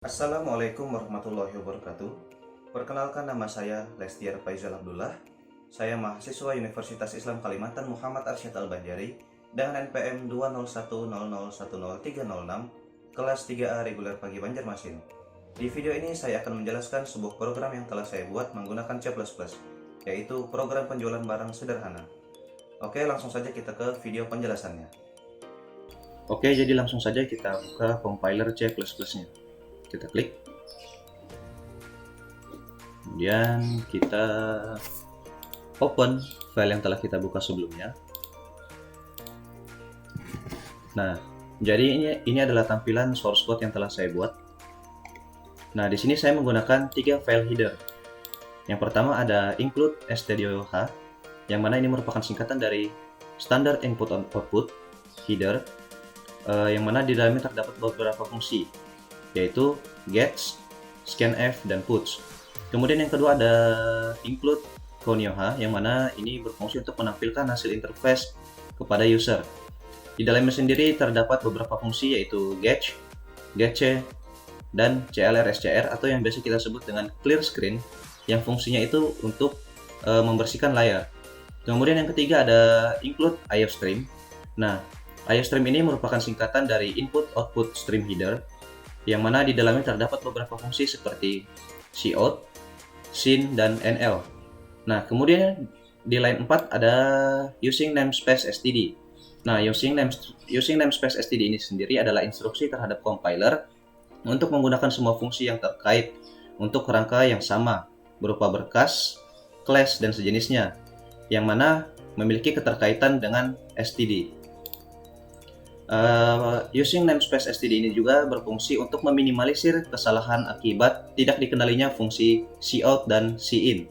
Assalamualaikum warahmatullahi wabarakatuh. Perkenalkan, nama saya Lestiar Faizal Abdullah. Saya mahasiswa Universitas Islam Kalimantan Muhammad Arsyad Al-Banjari dengan NPM 20100100306 kelas 3A reguler pagi Banjarmasin. Di video ini saya akan menjelaskan sebuah program yang telah saya buat menggunakan C++, yaitu program penjualan barang sederhana. Oke, langsung saja kita ke video penjelasannya. Oke, jadi langsung saja kita buka compiler C++-nya. Kita klik, kemudian kita open file yang telah kita buka sebelumnya. Nah, jadi ini adalah tampilan source code yang telah saya buat. Nah, di sini saya menggunakan 3 file header. Yang pertama ada include stdoh, yang mana ini merupakan singkatan dari standard input output header, yang mana di dalamnya terdapat beberapa fungsi, yaitu gets, scanf, dan puts. Kemudian yang kedua ada include conioha, yang mana ini berfungsi untuk menampilkan hasil interface kepada user. Di dalamnya sendiri terdapat beberapa fungsi, yaitu get, getc, dan clr-scr, atau yang biasa kita sebut dengan clear screen, yang fungsinya itu untuk membersihkan layar. Kemudian yang ketiga ada include iostream. Nah, iostream ini merupakan singkatan dari input output stream header, yang mana di dalamnya terdapat beberapa fungsi seperti cout, scene, dan nl. Nah, kemudian di line 4 ada using namespace std. Nah, using namespace std ini sendiri adalah instruksi terhadap compiler untuk menggunakan semua fungsi yang terkait untuk kerangka yang sama, berupa berkas, class, dan sejenisnya, yang mana memiliki keterkaitan dengan std. Using namespace std ini juga berfungsi untuk meminimalisir kesalahan akibat tidak dikenalinya fungsi cout dan cin.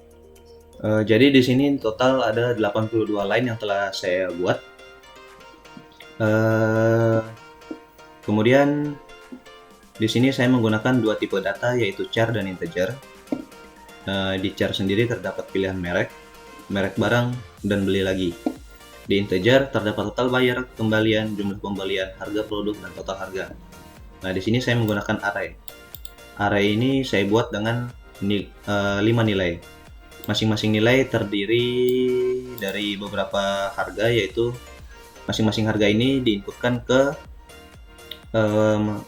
Jadi di sini total ada 82 line yang telah saya buat. Kemudian di sini saya menggunakan dua tipe data, yaitu char dan integer. Di char sendiri terdapat pilihan merek barang, dan beli lagi. Di integer terdapat total bayar, kembalian, jumlah pembelian, harga produk, dan total harga. Nah, di sini saya menggunakan array. Array ini saya buat dengan 5 nilai. Masing-masing nilai terdiri dari beberapa harga, yaitu masing-masing harga ini diinputkan ke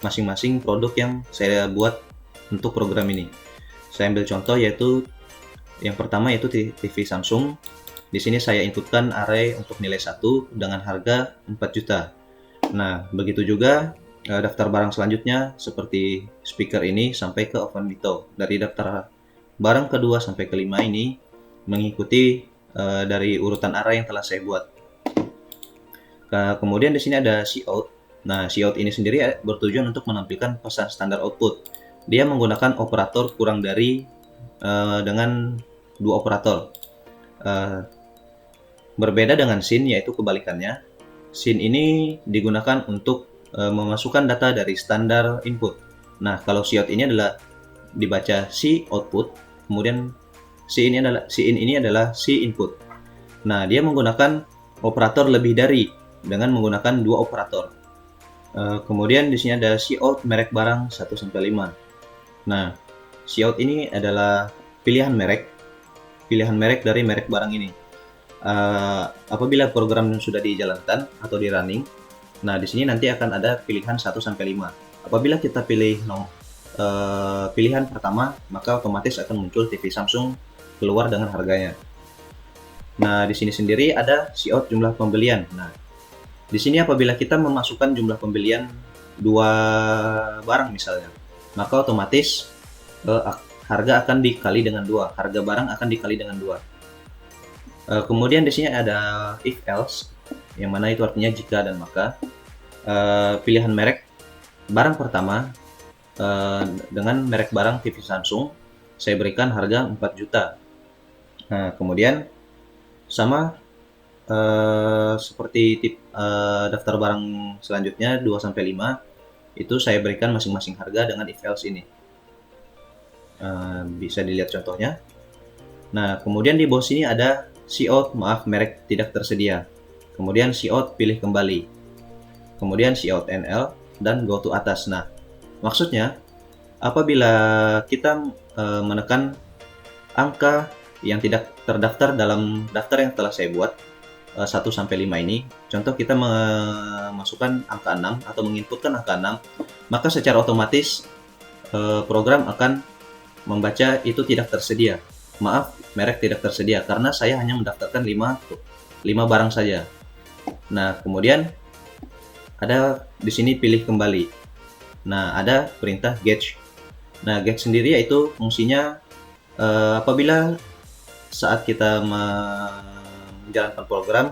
masing-masing produk yang saya buat untuk program ini. Saya ambil contoh, yaitu yang pertama yaitu TV Samsung. Di sini saya inputkan array untuk nilai 1 dengan harga 4 juta. Nah, begitu juga daftar barang selanjutnya seperti speaker ini sampai ke oven Vito. Dari daftar barang kedua sampai kelima ini mengikuti dari urutan array yang telah saya buat. Kemudian di sini ada cout. Nah, cout ini sendiri bertujuan untuk menampilkan pesan standar output. Dia menggunakan operator kurang dari dengan 2 operator. Berbeda dengan scene, yaitu kebalikannya. Scene ini digunakan untuk memasukkan data dari standar input. Nah, kalau cout ini adalah dibaca C output, kemudian C ini adalah C input. Nah, dia menggunakan operator lebih dari dengan menggunakan 2 operator. Kemudian di sini ada cout merek barang 1 sampai 5. Nah, cout ini adalah pilihan merek dari merek barang ini. Apabila program sudah dijalankan atau di running, nah di sini nanti akan ada pilihan 1 sampai 5. Apabila kita pilih pilihan pertama, maka otomatis akan muncul TV Samsung keluar dengan harganya. Nah, di sini sendiri ada cout jumlah pembelian. Nah, di sini apabila kita memasukkan jumlah pembelian 2 barang misalnya, maka otomatis harga akan dikali dengan 2. Harga barang akan dikali dengan 2. Kemudian di sini ada if else, yang mana itu artinya jika dan maka. Pilihan merek barang pertama dengan merek barang TV Samsung saya berikan harga 4 juta. Nah, kemudian sama seperti daftar barang selanjutnya 2 sampai 5, itu saya berikan masing-masing harga dengan if else ini. Bisa dilihat contohnya. Nah, kemudian di bawah sini ada cout maaf merek tidak tersedia. Kemudian cout pilih kembali. Kemudian cout nl dan go to atas. Nah, maksudnya apabila kita menekan angka yang tidak terdaftar dalam daftar yang telah saya buat 1 sampai 5 ini, contoh kita memasukkan angka 6 atau menginputkan angka 6, maka secara otomatis program akan membaca itu tidak tersedia. Maaf, merek tidak tersedia karena saya hanya mendaftarkan 5 barang saja. Nah, kemudian ada di sini pilih kembali. Nah, ada perintah get. Nah, get sendiri yaitu fungsinya apabila saat kita menjalankan program,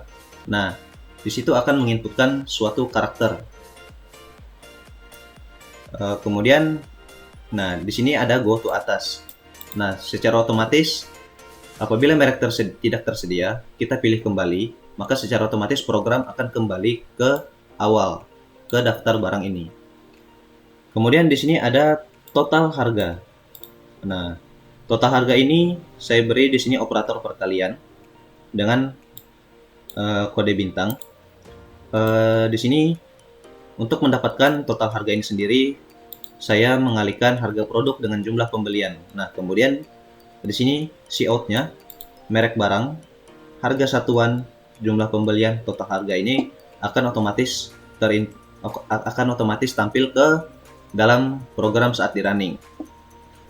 nah di situ akan menginputkan suatu karakter. Kemudian, nah di sini ada go to atas. Nah, secara otomatis apabila merek tidak tersedia, kita pilih kembali, maka secara otomatis program akan kembali ke awal, ke daftar barang ini. Kemudian di sini ada total harga. Nah, total harga ini saya beri di sini operator perkalian dengan kode bintang. Di sini untuk mendapatkan total harga ini sendiri, saya mengalihkan harga produk dengan jumlah pembelian. Nah, kemudian di sini cout-nya, merek barang, harga satuan, jumlah pembelian, total harga ini akan otomatis tampil ke dalam program saat di running.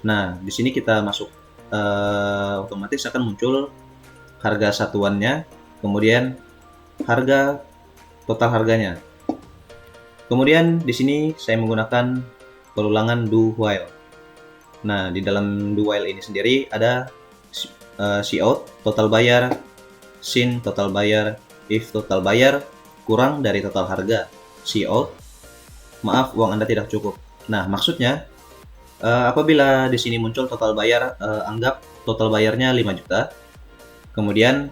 Nah, di sini kita masuk, otomatis akan muncul harga satuannya, kemudian harga total harganya. Kemudian di sini saya menggunakan perulangan do while. Nah, di dalam do while ini sendiri ada cout, total bayar, sin, total bayar, if total bayar kurang dari total harga, cout, maaf uang Anda tidak cukup. Nah, maksudnya apabila di sini muncul total bayar, anggap total bayarnya 5 juta. Kemudian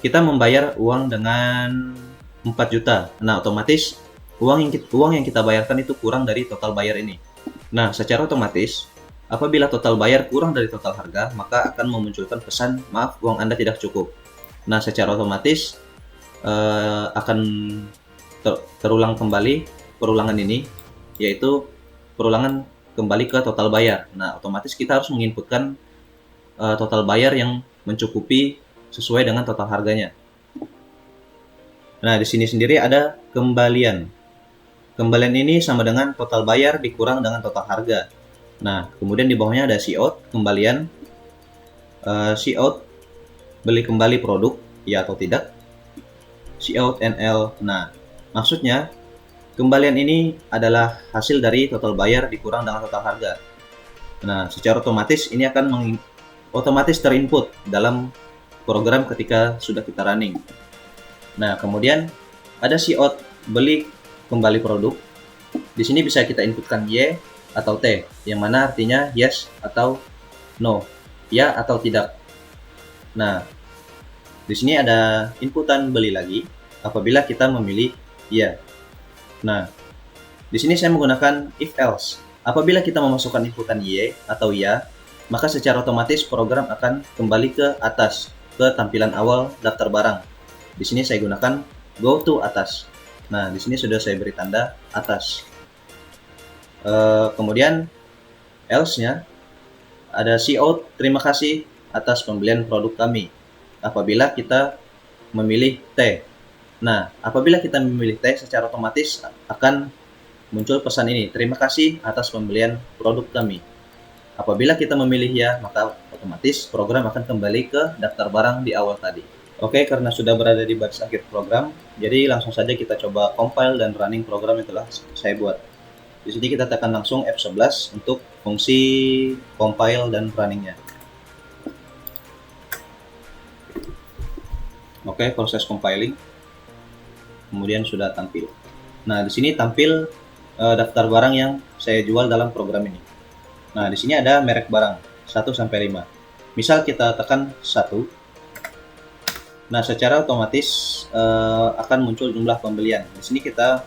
kita membayar uang dengan 4 juta. Nah, otomatis uang yang kita bayarkan itu kurang dari total bayar ini. Nah, secara otomatis apabila total bayar kurang dari total harga, maka akan memunculkan pesan, maaf uang Anda tidak cukup. Nah, secara otomatis akan terulang kembali perulangan ini, yaitu perulangan kembali ke total bayar. Nah, otomatis kita harus menginputkan total bayar yang mencukupi sesuai dengan total harganya. Nah, di sini sendiri ada kembalian. Kembalian ini sama dengan total bayar dikurang dengan total harga. Nah, kemudian di bawahnya ada cout, kembalian, cout, beli kembali produk, ya atau tidak, cout NL. Nah, maksudnya kembalian ini adalah hasil dari total bayar dikurang dengan total harga. Nah, secara otomatis ini akan otomatis terinput dalam program ketika sudah kita running. Nah, kemudian ada cout, beli kembali produk. Di sini bisa kita inputkan Y atau T, yang mana artinya yes atau no, ya atau tidak. Nah, di sini ada inputan beli lagi apabila kita memilih ya. Nah, di sini saya menggunakan if else. Apabila kita memasukkan inputan Y atau ya, maka secara otomatis program akan kembali ke atas, ke tampilan awal daftar barang. Di sini saya gunakan go to atas. Nah, di sini sudah saya beri tanda atas. Kemudian else-nya ada cout, terima kasih atas pembelian produk kami. Apabila kita memilih T. Nah, apabila kita memilih T, secara otomatis akan muncul pesan ini, terima kasih atas pembelian produk kami. Apabila kita memilih ya, maka otomatis program akan kembali ke daftar barang di awal tadi. Oke, karena sudah berada di baris akhir program, jadi langsung saja kita coba compile dan running program yang telah saya buat. Di sini kita tekan langsung F11 untuk fungsi compile dan runningnya. Oke, proses compiling. Kemudian sudah tampil. Nah, di sini tampil daftar barang yang saya jual dalam program ini. Nah, di sini ada merek barang 1 sampai 5. Misal kita tekan 1. Nah, secara otomatis akan muncul jumlah pembelian. Di sini kita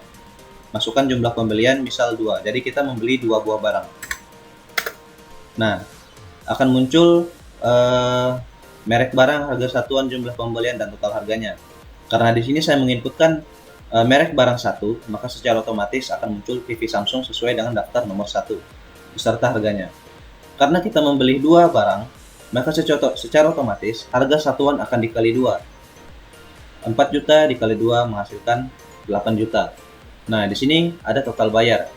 masukkan jumlah pembelian misal 2. Jadi kita membeli 2 buah barang. Nah, akan muncul merek barang, harga satuan, jumlah pembelian, dan total harganya. Karena di sini saya menginputkan merek barang 1, maka secara otomatis akan muncul TV Samsung sesuai dengan daftar nomor 1. beserta harganya. Karena kita membeli 2 barang, maka secara otomatis harga satuan akan dikali 2. 4 juta dikali 2 menghasilkan 8 juta. Nah, di sini ada total bayar.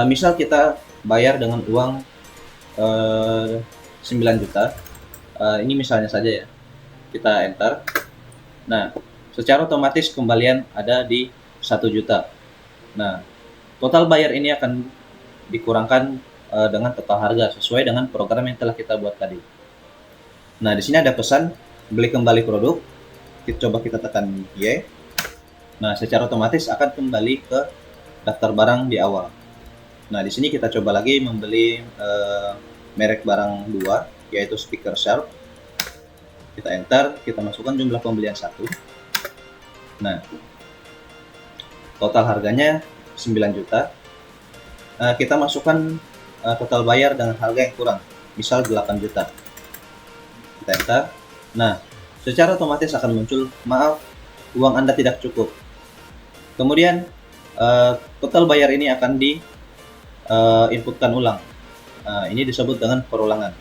Misal kita bayar dengan uang 9 juta. Ini misalnya saja ya. Kita enter. Nah, secara otomatis kembalian ada di 1 juta. Nah, total bayar ini akan dikurangkan dengan total harga sesuai dengan program yang telah kita buat tadi. Nah, di sini ada pesan beli kembali produk. Coba kita tekan Y. Nah, secara otomatis akan kembali ke daftar barang di awal. Nah, di sini kita coba lagi membeli merek barang 2, yaitu speaker Sharp. Kita enter, kita masukkan jumlah pembelian 1. Nah, total harganya 9 juta. Kita masukkan total bayar dengan harga yang kurang, misal 8 juta. Kita enter. Nah, secara otomatis akan muncul, maaf, uang Anda tidak cukup. Kemudian total bayar ini akan inputkan ulang. Ini disebut dengan perulangan.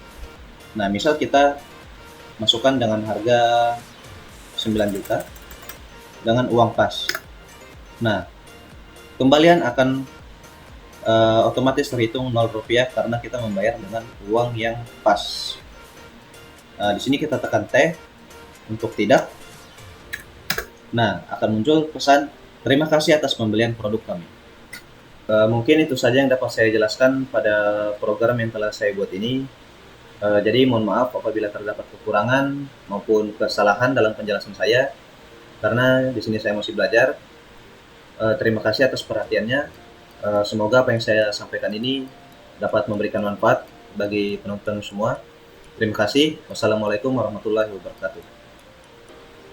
Nah, misal kita masukkan dengan harga 9 juta dengan uang pas. Nah, kembalian akan otomatis terhitung 0 rupiah karena kita membayar dengan uang yang pas. Di sini kita tekan T untuk tidak. Nah, akan muncul pesan terima kasih atas pembelian produk kami. Mungkin itu saja yang dapat saya jelaskan pada program yang telah saya buat ini. Jadi mohon maaf apabila terdapat kekurangan maupun kesalahan dalam penjelasan saya, karena di sini saya masih belajar. Terima kasih atas perhatiannya. Semoga apa yang saya sampaikan ini dapat memberikan manfaat bagi penonton semua. Terima kasih. Wassalamualaikum warahmatullahi wabarakatuh.